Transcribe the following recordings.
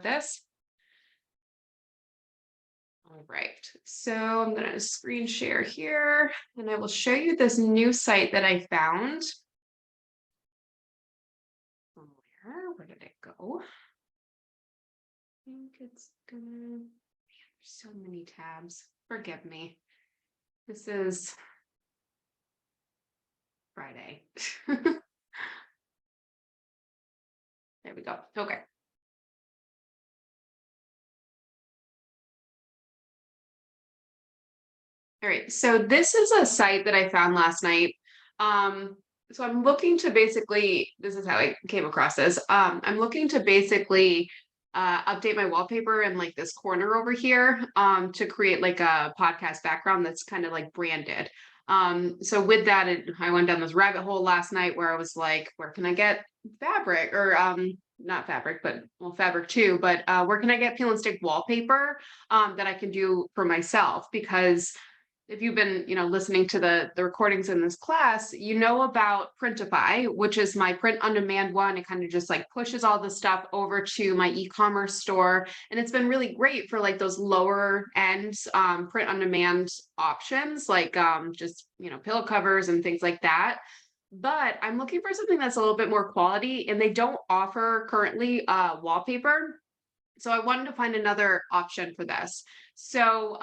this. All right, so I'm going to screen share here and I will show you this new site that I found. Where did it go? I think it's gonna, man, there's so many tabs. Forgive me. This is Friday. There we go. Okay. All right, so this is a site that I found last night. So I'm looking to basically, this is how I came across this. I'm looking to basically update my wallpaper in like this corner over here to create like a podcast background that's kind of like branded. So with that, I went down this rabbit hole last night where I was like, where can I get fabric or not fabric, but well, fabric too, but where can I get peel and stick wallpaper that I can do for myself? Because if you've been, listening to the recordings in this class, you know about Printify, which is my print on demand one. It kind of just like pushes all the stuff over to my e-commerce store. And it's been really great for like those lower end print on demand options, like just, pillow covers and things like that. But I'm looking for something that's a little bit more quality, and they don't offer currently wallpaper. So I wanted to find another option for this. So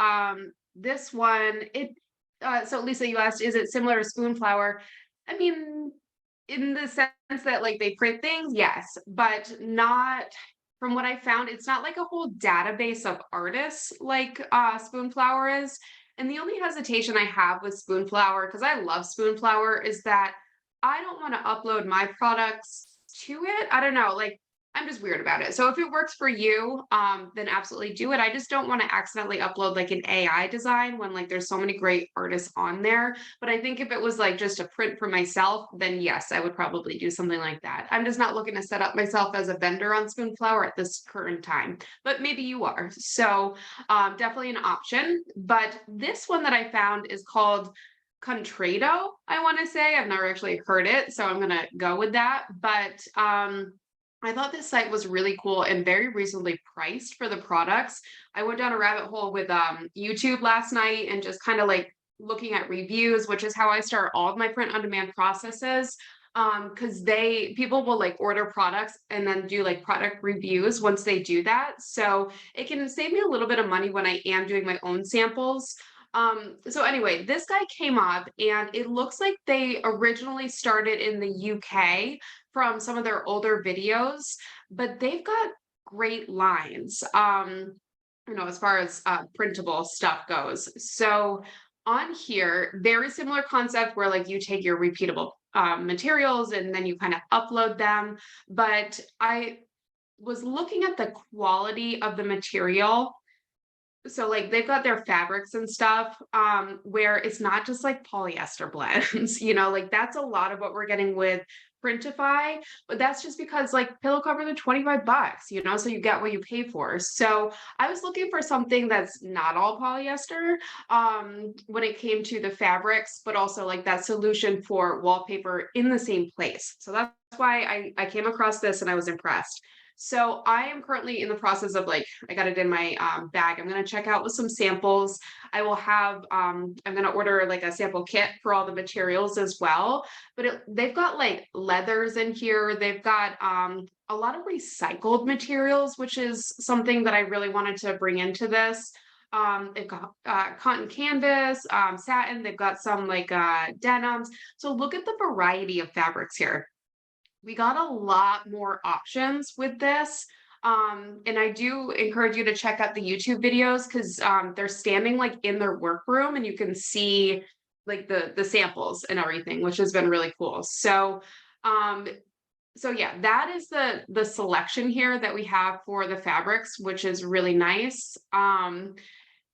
this one, so Lisa, you asked, is it similar to Spoonflower? I mean, in the sense that like they print things, yes, but not, from what I found, it's not like a whole database of artists like Spoonflower is. And the only hesitation I have with Spoonflower, because I love Spoonflower, is that I don't want to upload my products to it. I don't know, like I'm just weird about it. So if it works for you, then absolutely do it. I just don't want to accidentally upload like an AI design when like there's so many great artists on there. But I think if it was like just a print for myself, then yes, I would probably do something like that. I'm just not looking to set up myself as a vendor on Spoonflower at this current time, but maybe you are. So definitely an option. But this one that I found is called Contrato, I want to say. I've never actually heard it, so I'm gonna go with that. But I thought this site was really cool and very reasonably priced for the products. I went down a rabbit hole with YouTube last night and just kind of like looking at reviews, which is how I start all of my print on demand processes. Because people will like order products and then do like product reviews once they do that. So it can save me a little bit of money when I am doing my own samples. So anyway, this guy came up and it looks like they originally started in the UK from some of their older videos, but they've got great lines, as far as printable stuff goes. So on here, very similar concept where like you take your repeatable materials and then you kind of upload them. But I was looking at the quality of the material. So like they've got their fabrics and stuff where it's not just like polyester blends, like that's a lot of what we're getting with Printify, but that's just because like pillow covers are 25 bucks, so you get what you pay for. So I was looking for something that's not all polyester when it came to the fabrics, but also like that solution for wallpaper in the same place. So that's why I came across this and I was impressed. So I am currently in the process of like, I got it in my bag. I'm going to check out with some samples. I will have, I'm going to order like a sample kit for all the materials as well. But they've got like leathers in here. They've got a lot of recycled materials, which is something that I really wanted to bring into this. They've got cotton canvas, satin. They've got some like denims. So look at the variety of fabrics here. We got a lot more options with this. And I do encourage you to check out the YouTube videos because they're standing like in their workroom and you can see like the samples and everything, which has been really cool. So yeah, that is the selection here that we have for the fabrics, which is really nice. And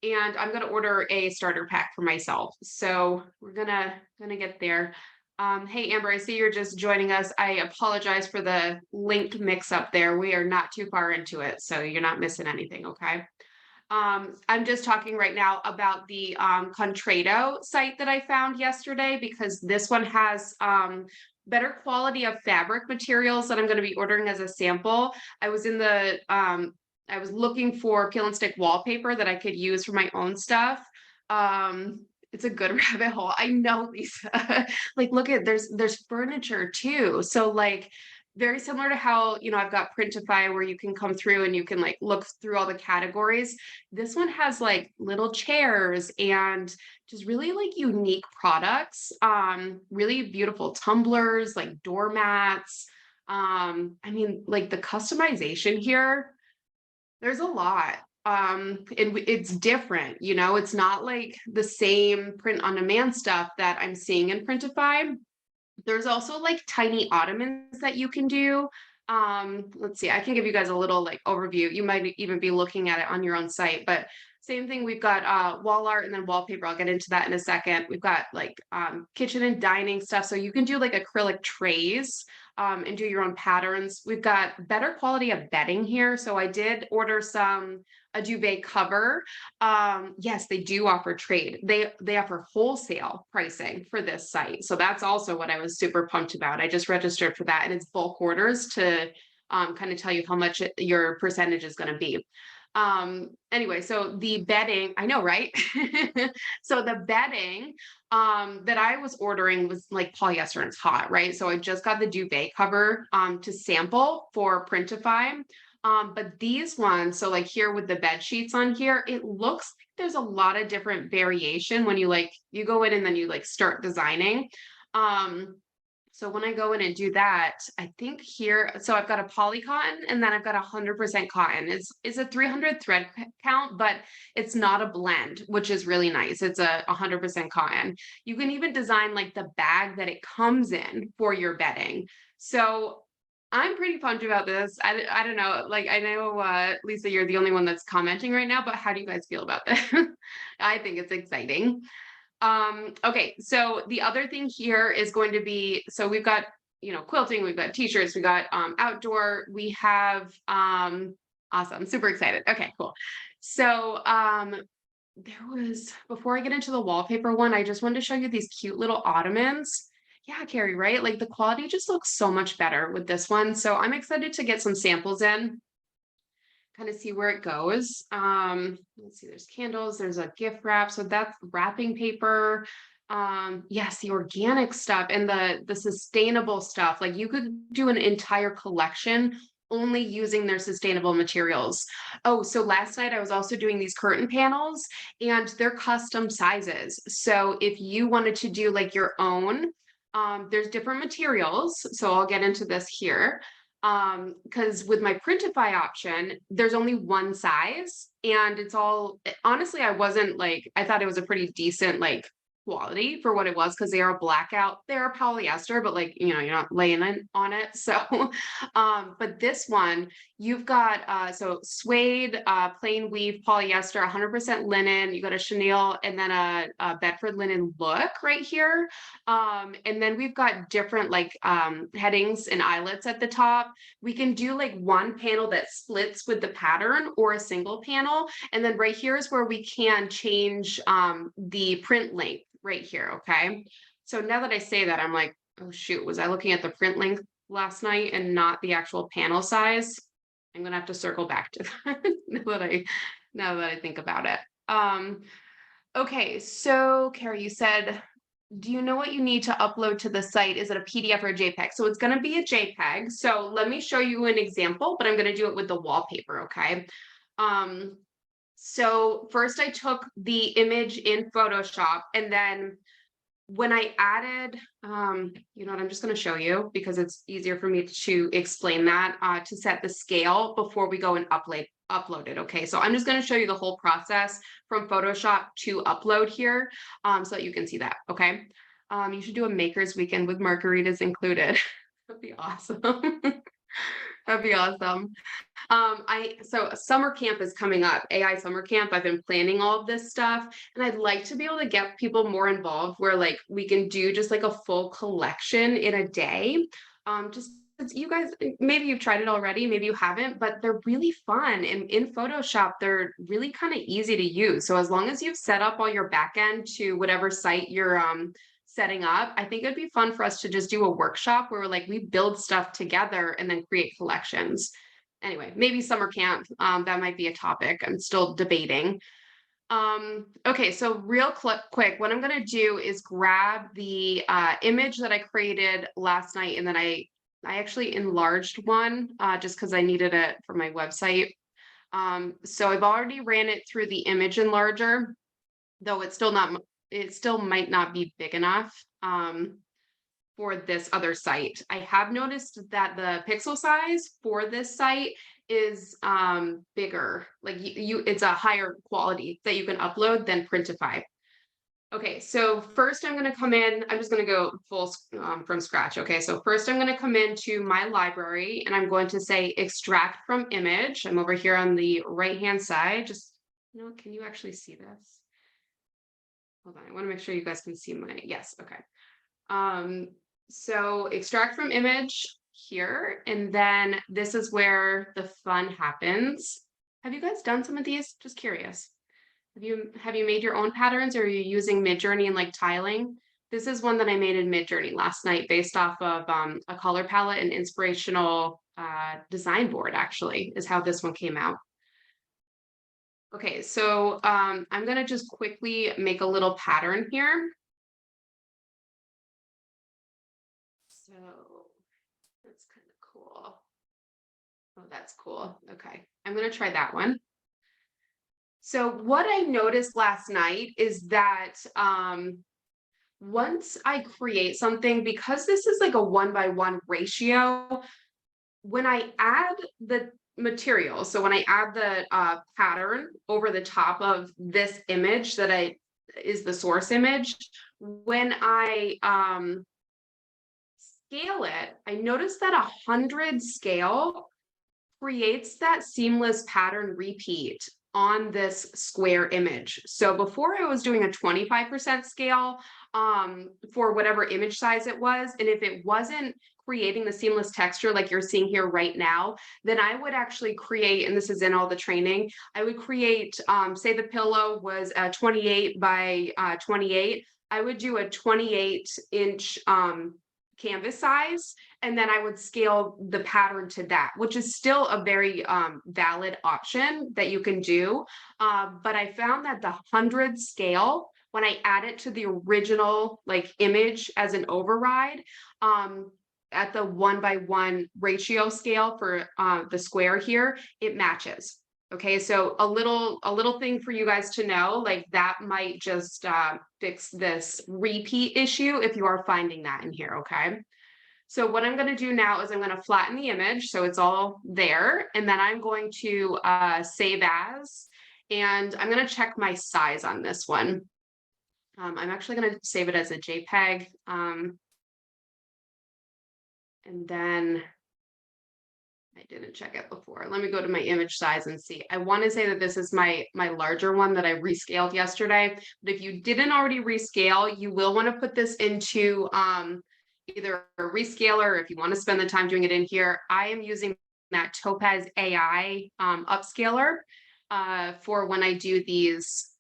I'm gonna order a starter pack for myself. So we're gonna get there. Hey, Amber, I see you're just joining us. I apologize for the link mix up there. We are not too far into it, so you're not missing anything, okay? I'm just talking right now about the Contrato site that I found yesterday because this one has better quality of fabric materials that I'm going to be ordering as a sample. I was in the I was looking for peel and stick wallpaper that I could use for my own stuff. It's a good rabbit hole. I know, Lisa. Like, look at there's furniture too. So like very similar to how, I've got Printify where you can come through and you can like look through all the categories. This one has like little chairs and just really like unique products. Really beautiful tumblers, like doormats. I mean, like the customization here, there's a lot. It's different, it's not like the same print on demand stuff that I'm seeing in Printify. There's also like tiny ottomans that you can do. Let's see, I can give you guys a little like overview. You might even be looking at it on your own site, but same thing. We've got wall art and then wallpaper. I'll get into that in a second. We've got like kitchen and dining stuff. So you can do like acrylic trays and do your own patterns. We've got better quality of bedding here. So I did order a duvet cover. Yes, they do offer trade. They offer wholesale pricing for this site. So that's also what I was super pumped about. I just registered for that, and it's bulk orders to kind of tell you how much your percentage is going to be. Anyway, so the bedding, I know, right? So the bedding that I was ordering was like polyester and it's hot, right? So I just got the duvet cover to sample for Printify. But these ones, so like here with the bed sheets on here, it looks like there's a lot of different variation when you go in and then you like start designing. So when I go in and do that, I think here, so I've got a poly cotton and then I've got 100% cotton. It's a 300 thread count, but it's not a blend, which is really nice. It's a 100% cotton. You can even design like the bag that it comes in for your bedding. So I'm pretty pumped about this. I don't know, like I know Lisa, you're the only one that's commenting right now, but how do you guys feel about this? I think it's exciting. Okay, so the other thing here is going to be, so we've got, quilting, we've got t-shirts, we got outdoor, we have awesome, super excited. Okay, cool. So before I get into the wallpaper one, I just wanted to show you these cute little ottomans. Yeah, Carrie, right? Like the quality just looks so much better with this one. So I'm excited to get some samples in, kind of see where it goes. Let's see, there's candles, there's a gift wrap. So that's wrapping paper. Yes, the organic stuff and the sustainable stuff. Like you could do an entire collection only using their sustainable materials. Oh, so last night I was also doing these curtain panels and they're custom sizes. So if you wanted to do like your own, there's different materials. So I'll get into this here. Because with my Printify option, there's only one size and it's all, honestly, I thought it was a pretty decent like quality for what it was because they are blackout, they're polyester, but like, you're not laying on it. So, but this one, you've got, so suede, plain weave, polyester, 100% linen, you got a chenille and then a Bedford linen look right here. And then we've got different like headings and eyelets at the top. We can do like one panel that splits with the pattern or a single panel. And then right here is where we can change the print length right here. Okay. So now that I say that, I'm like, oh shoot, was I looking at the print length last night and not the actual panel size? I'm gonna have to circle back to that now that I think about it. Okay, so Carrie, you said, do you know what you need to upload to the site? Is it a PDF or a JPEG? So it's going to be a JPEG. So let me show you an example, but I'm going to do it with the wallpaper. Okay. So first I took the image in Photoshop and then when I added, you know what, I'm just going to show you because it's easier for me to explain that to set the scale before we go and upload it. Okay, so I'm just going to show you the whole process from Photoshop to upload here so that you can see that. Okay, you should do a maker's weekend with margaritas included. That'd be awesome. That'd be awesome. So summer camp is coming up, AI summer camp. I've been planning all of this stuff and I'd like to be able to get people more involved where like we can do just like a full collection in a day. Just you guys, maybe you've tried it already, maybe you haven't, but they're really fun. And in Photoshop, they're really kind of easy to use. So as long as you've set up all your backend to whatever site you're setting up, I think it'd be fun for us to just do a workshop where like we build stuff together and then create collections. anyway, maybe summer camp. That might be a topic. I'm still debating. Okay, so real quick, what I'm gonna do is grab the image that I created last night, and then I actually enlarged one just because I needed it for my website. So I've already ran it through the image enlarger, though it still might not be big enough for this other site. I have noticed that the pixel size for this site is bigger. Like it's a higher quality that you can upload than Printify. Okay, so first I'm going to come in, I'm just going to go full from scratch. Okay, so first I'm going to come into my library and I'm going to say extract from image. I'm over here on the right hand side. Just, can you actually see this? Hold on, I want to make sure you guys can see yes, okay. So extract from image here, and then this is where the fun happens. Have you guys done some of these? Just curious. Have you made your own patterns, or are you using Midjourney and like tiling? This is one that I made in Midjourney last night based off of a color palette and inspirational design board, actually, is how this one came out. Okay, so I'm gonna just quickly make a little pattern here. So that's kind of cool. Oh, that's cool. Okay, I'm gonna try that one. So what I noticed last night is that once I create something, because this is like a 1:1 ratio, when I add the material, so when I add the pattern over the top of this image that is the source image, when I scale it, I noticed that 100 scale creates that seamless pattern repeat on this square image. So before I was doing a 25% scale for whatever image size it was, and if it wasn't creating the seamless texture like you're seeing here right now, then I would actually create, and this is in all the training, I would create, say the pillow was a 28 by 28, I would do a 28-inch canvas size, and then I would scale the pattern to that, which is still a very valid option that you can do. But I found that the 100 scale, when I add it to the original like image as an override, at the 1:1 ratio scale for the square here, it matches. Okay, so a little thing for you guys to know, like that might just fix this repeat issue if you are finding that in here, okay? So what I'm gonna do now is I'm gonna flatten the image so it's all there, and then I'm going to save as, and I'm gonna check my size on this one. I'm actually gonna save it as a JPEG, and then I didn't check it before. Let me go to my image size and see. I want to say that this is my larger one that I rescaled yesterday. But if you didn't already rescale, you will want to put this into either a rescaler, or if you want to spend the time doing it in here. I am using that Topaz AI upscaler for when I do these,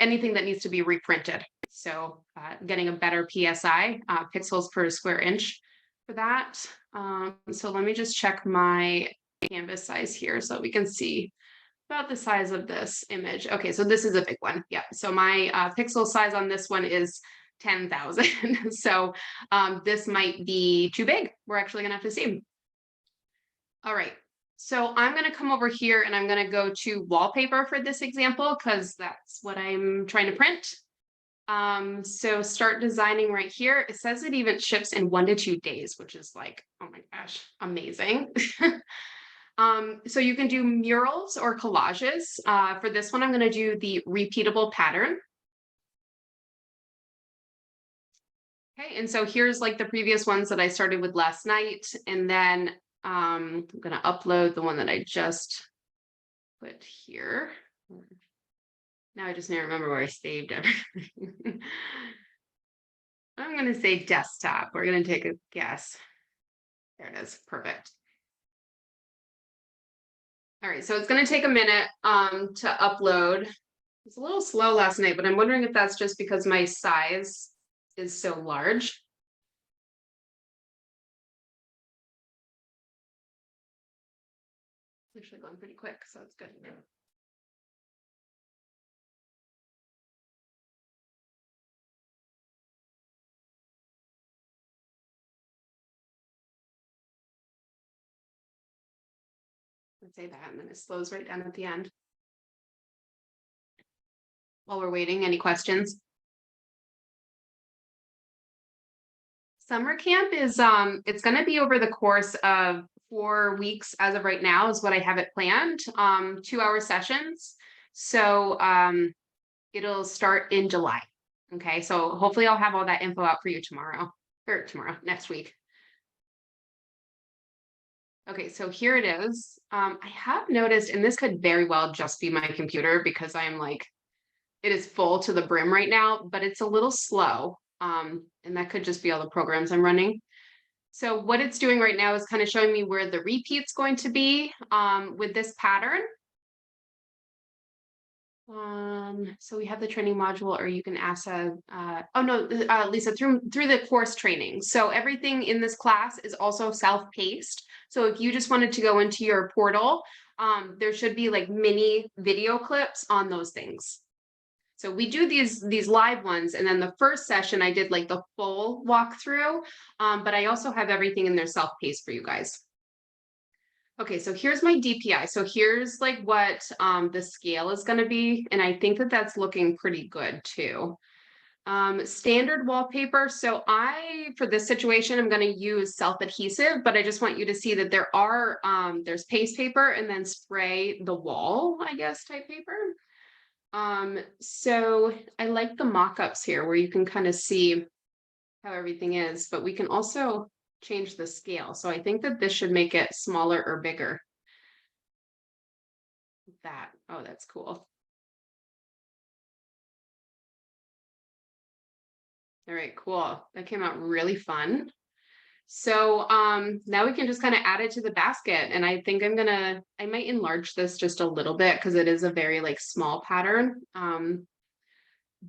anything that needs to be reprinted. So getting a better PSI, pixels per square inch for that. So let me just check my canvas size here so we can see about the size of this image. Okay, so this is a big one. Yeah, so my pixel size on this one is 10,000. So this might be too big. We're actually gonna have to see. All right, so I'm gonna come over here and I'm gonna go to wallpaper for this example because that's what I'm trying to print. So start designing right here. It says it even ships in 1 to 2 days, which is like, oh my gosh, amazing. So you can do murals or collages. For this one, I'm going to do the repeatable pattern. Okay, and so here's like the previous ones that I started with last night, and then I'm going to upload the one that I just put here. Now I just need to remember where I saved everything. I'm going to say desktop. We're going to take a guess. There it is. Perfect. All right, so it's going to take a minute to upload. It's a little slow last night, but I'm wondering if that's just because my size is so large. going pretty quick, so it's good. Let's say that, and then it slows right down at the end. While we're waiting, any questions? Summer camp is it's going to be over the course of 4 weeks as of right now is what I have it planned. 2-hour sessions. So it'll start in July. Okay, so hopefully I'll have all that info out for you next week. Okay, so here it is. I have noticed, and this could very well just be my computer because I'm like, it is full to the brim right now, but it's a little slow. And that could just be all the programs I'm running. So what it's doing right now is kind of showing me where the repeat's going to be with this pattern. So we have the training module, or you can ask Lisa, through the course training. So everything in this class is also self-paced. So if you just wanted to go into your portal, there should be like mini video clips on those things. So we do these live ones, and then the first session I did like the full walkthrough, but I also have everything in there self-paced for you guys. Okay, so here's my DPI. So here's like what the scale is going to be, and I think that that's looking pretty good too. Standard wallpaper. So for this situation, I'm going to use self-adhesive, but I just want you to see that there's paste paper and then spray the wall, I guess, type paper. So I like the mock-ups here where you can kind of see how everything is, but we can also change the scale. So I think that this should make it smaller or bigger. Oh, that's cool. All right, cool. That came out really fun. So now we can just kind of add it to the basket. And I think I might enlarge this just a little bit because it is a very like small pattern.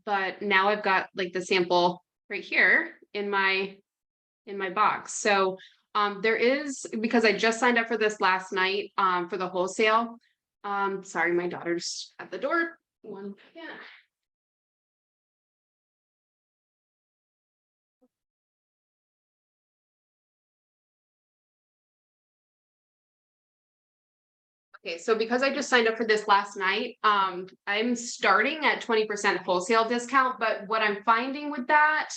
But now I've got like the sample right here in my box. So there is, because I just signed up for this last night for the wholesale. Sorry, my daughter's at the door. Yeah. Okay, so because I just signed up for this last night, I'm starting at 20% wholesale discount, but what I'm finding with that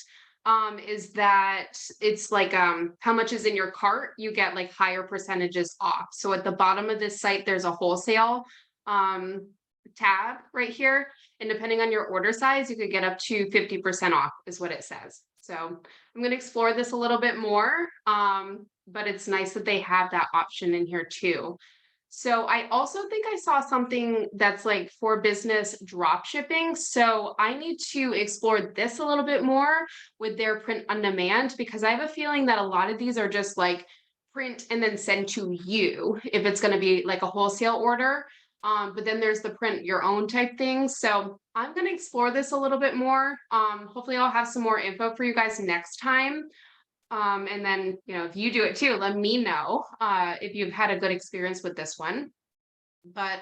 is that it's like how much is in your cart, you get like higher percentages off. So at the bottom of this site, there's a wholesale tab right here. And depending on your order size, you could get up to 50% off is what it says. So I'm going to explore this a little bit more, but it's nice that they have that option in here too. So I also think I saw something that's like for business drop shipping. So I need to explore this a little bit more with their print on demand, because I have a feeling that a lot of these are just like print and then send to you if it's going to be like a wholesale order. But then there's the print your own type thing. So I'm going to explore this a little bit more. Hopefully I'll have some more info for you guys next time. And then, if you do it too, let me know if you've had a good experience with this one. But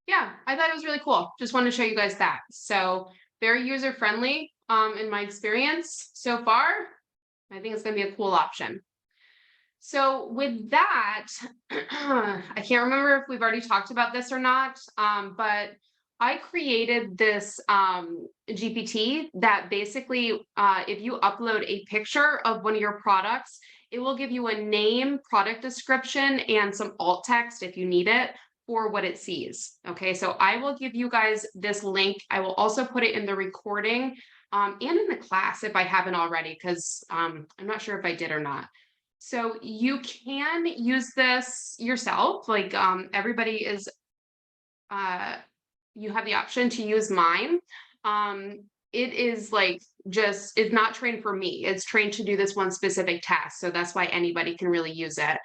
yeah, I thought it was really cool. Just wanted to show you guys that. So very user-friendly in my experience so far. I think it's going to be a cool option. So with that, I can't remember if we've already talked about this or not, but I created this GPT that basically, if you upload a picture of one of your products, it will give you a name, product description, and some alt text if you need it for what it sees. Okay, so I will give you guys this link. I will also put it in the recording and in the class if I haven't already, because I'm not sure if I did or not. So you can use this yourself. Like everybody is, you have the option to use mine. It is like it's not trained for me. It's trained to do this one specific task. So that's why anybody can really use it.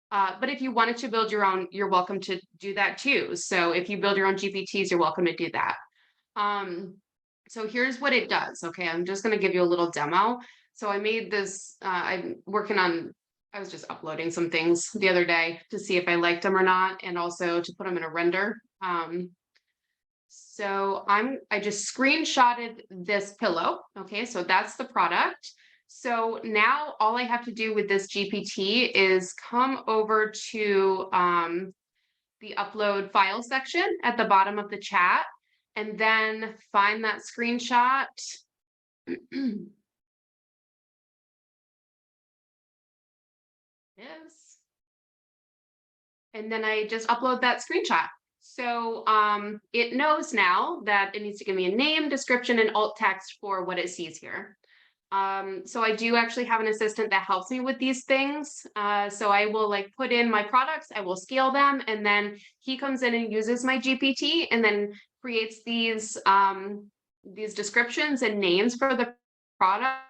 But if you wanted to build your own, you're welcome to do that too. So if you build your own GPTs, you're welcome to do that. So here's what it does. Okay, I'm just going to give you a little demo. So I made this, I'm working on I was just uploading some things the other day to see if I liked them or not, and also to put them in a render. So I just screenshotted this pillow. Okay, so that's the product. So now all I have to do with this GPT is come over to the upload file section at the bottom of the chat, and then find that screenshot. Yes. And then I just upload that screenshot. So it knows now that it needs to give me a name, description, and alt text for what it sees here. So I do actually have an assistant that helps me with these things. So I will like put in my products, I will scale them, and then he comes in and uses my GPT and then creates these descriptions and names for the product.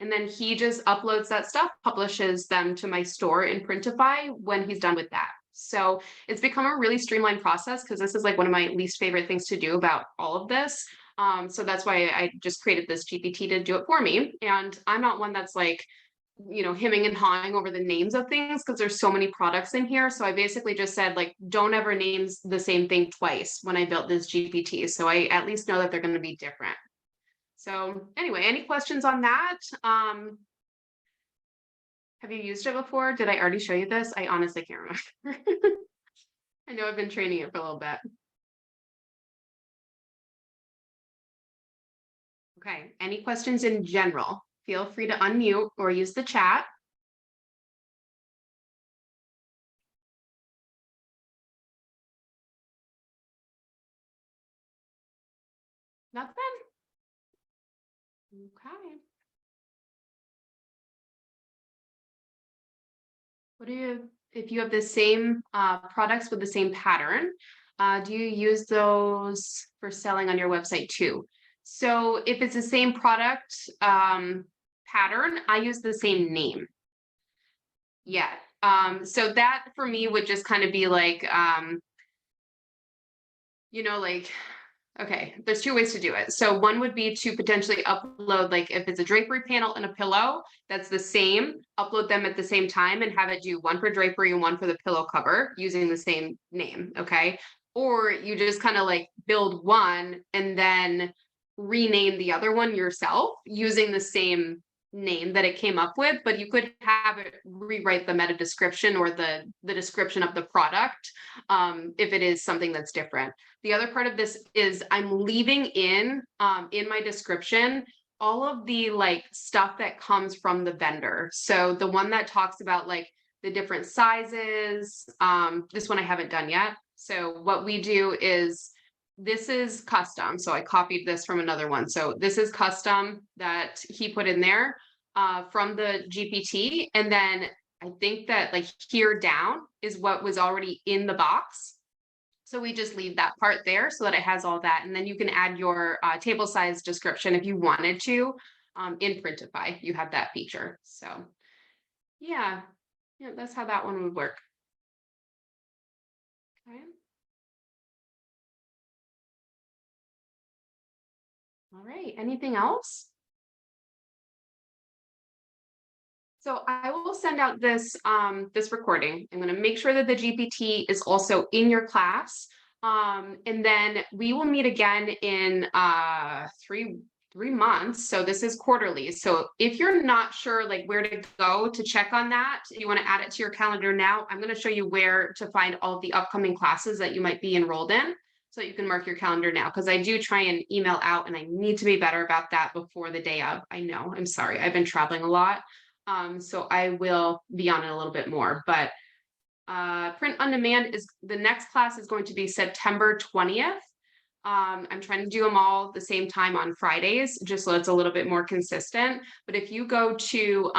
And then he just uploads that stuff, publishes them to my store in Printify when he's done with that. So it's become a really streamlined process because this is like one of my least favorite things to do about all of this. So that's why I just created this GPT to do it for me. And I'm not one that's like, hemming and hawing over the names of things because there's so many products in here. So I basically just said like, don't ever name the same thing twice when I built this GPT. So I at least know that they're going to be different. So anyway, any questions on that? Have you used it before? Did I already show you this? I honestly can't remember. I know I've been training it for a little bit. Okay, any questions in general? Feel free to unmute or use the chat. Nothing? Okay. If you have the same products with the same pattern, do you use those for selling on your website too? So if it's the same product pattern, I use the same name. Yeah. So that for me would just kind of be like, okay, there's two ways to do it. So one would be to potentially upload, like if it's a drapery panel and a pillow, that's the same, upload them at the same time and have it do one for drapery and one for the pillow cover using the same name, okay? Or you just kind of like build one and then rename the other one yourself using the same name that it came up with, but you could have it rewrite the meta description or the description of the product if it is something that's different. The other part of this is I'm leaving in my description all of the like stuff that comes from the vendor. So the one that talks about like the different sizes, this one I haven't done yet. So what we do is this is custom. So I copied this from another one. So this is custom that he put in there from the GPT. And then I think that like here down is what was already in the box. So we just leave that part there so that it has all that. And then you can add your table size description if you wanted to in Printify. You have that feature. So yeah, that's how that one would work. Okay. All right, anything else? So I will send out this this recording. I'm going to make sure that the GPT is also in your class. And then we will meet again in three months. So this is quarterly. So if you're not sure like where to go to check on that, if you want to add it to your calendar now, I'm going to show you where to find all of the upcoming classes that you might be enrolled in. So you can mark your calendar now, because I do try and email out and I need to be better about that before the day of. I know, I'm sorry, I've been traveling a lot. So I will be on it a little bit more, but print on demand is the next class is going to be September 20th. I'm trying to do them all the same time on Fridays, just so it's a little bit more consistent. But if you go to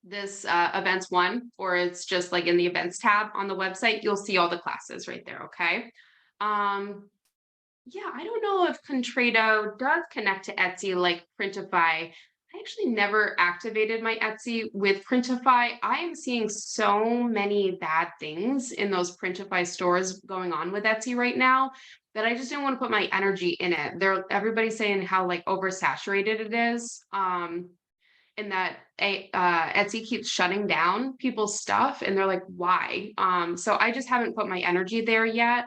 this events one, or it's just like in the events tab on the website, you'll see all the classes right there. Okay. Yeah, I don't know if Contrato does connect to Etsy like Printify. I actually never activated my Etsy with Printify. I am seeing so many bad things in those Printify stores going on with Etsy right now that I just didn't want to put my energy in it. Everybody's saying how like oversaturated it is. and that Etsy keeps shutting down people's stuff, and they're like, why? So I just haven't put my energy there yet.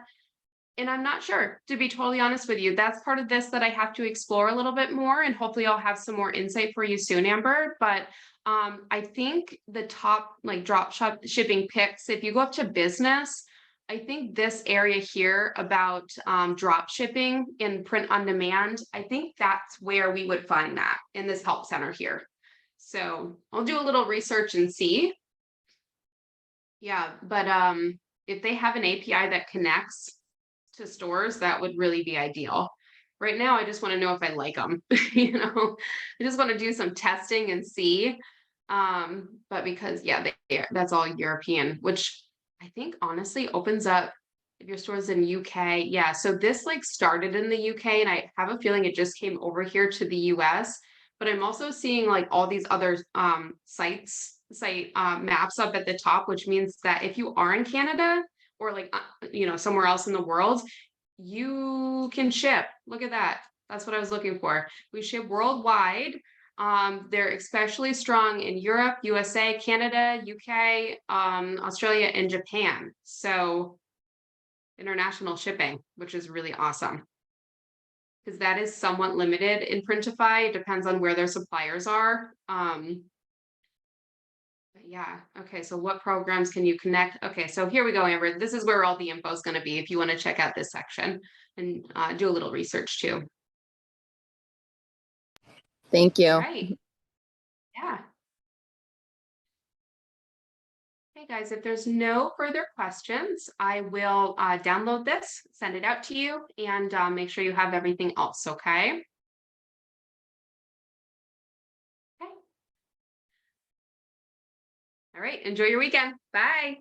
And I'm not sure, to be totally honest with you. That's part of this that I have to explore a little bit more, and hopefully I'll have some more insight for you soon, Amber. But I think the top like shipping picks, if you go up to business, I think this area here about drop shipping and print on demand, I think that's where we would find that in this help center here. So I'll do a little research and see. Yeah, but if they have an API that connects to stores, that would really be ideal. Right now, I just want to know if I like them. I just want to do some testing and see. But because yeah, that's all European, which I think honestly opens up if your store's in UK. Yeah, so this like started in the UK, and I have a feeling it just came over here to the US. But I'm also seeing like all these other site maps up at the top, which means that if you are in Canada or like somewhere else in the world, you can ship. Look at that. That's what I was looking for. We ship worldwide. They're especially strong in Europe, USA, Canada, UK, Australia, and Japan. So international shipping, which is really awesome, because that is somewhat limited in Printify. It depends on where their suppliers are. But yeah, okay, so what programs can you connect? Okay, so here we go, Amber. This is where all the info is going to be if you want to check out this section and do a little research too. Thank you. All right. Yeah. Hey guys, if there's no further questions, I will download this, send it out to you, and make sure you have everything else, okay? Okay. All right, enjoy your weekend. Bye.